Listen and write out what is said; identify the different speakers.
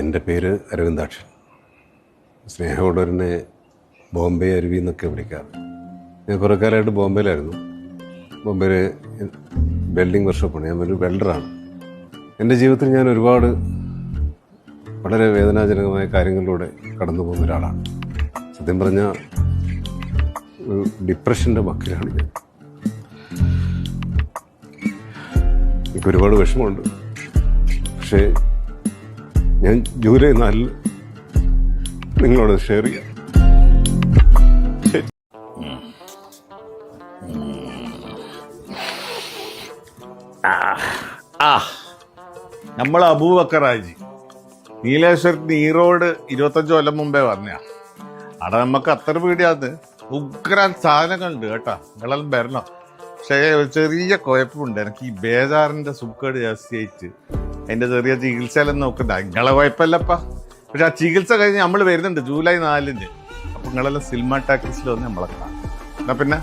Speaker 1: എൻ്റെ പേര് അരവിന്ദാക്ഷൻ. സ്നേഹമുള്ളവരനെ ബോംബെ അരുവി എന്നൊക്കെ വിളിക്കാറ്. ഞാൻ കുറേ കാലമായിട്ട് ബോംബെയിലായിരുന്നു. ബോംബെയിൽ വെൽഡിങ് വർക്ക്ഷോപ്പാണ്. ഞാൻ ഒരു വെൽഡറാണ്. എൻ്റെ ജീവിതത്തിൽ ഞാൻ ഒരുപാട് വളരെ വേദനാജനകമായ കാര്യങ്ങളിലൂടെ കടന്നു പോകുന്ന ഒരാളാണ്. സത്യം പറഞ്ഞാൽ ഒരു ഡിപ്രഷൻ്റെ വക്കിലാണ് ഞാൻ. എനിക്ക് ഒരുപാട് വിഷമമുണ്ട്. പക്ഷേ ഞാൻ ജൂലൈ 4 നിങ്ങളോട് ഷെയർ ചെയ്യാം.
Speaker 2: നമ്മൾ അബൂബക്കറാജി നീലേശ്വരത്തിന് ഈറോഡ് 25 കൊല്ലം മുമ്പേ പറഞ്ഞ അവിടെ നമുക്ക് അത്ര പേടിയാന്ന് ഉഗ്രാൻ സാധനങ്ങളുണ്ട് കേട്ടാ. നിങ്ങളെല്ലാം വരണം. പക്ഷേ ഒരു ചെറിയ കുഴപ്പമുണ്ട്. എനിക്ക് ഈ ബേജാറിന്റെ സുഖേട് ജാസ്തിയായിട്ട് അതിന്റെ ചെറിയ ചികിത്സയെല്ലാം നോക്കണ്ട. നിങ്ങളെ കുഴപ്പമില്ലപ്പാ. പക്ഷെ ആ ചികിത്സ കഴിഞ്ഞ് നമ്മൾ വരുന്നുണ്ട് ജൂലൈ 4. അപ്പൊ നിങ്ങളെല്ലാം സിനിമ ടാക്കീസിൽ വന്ന് നമ്മളെ കാണാം. എന്നാ പിന്നെ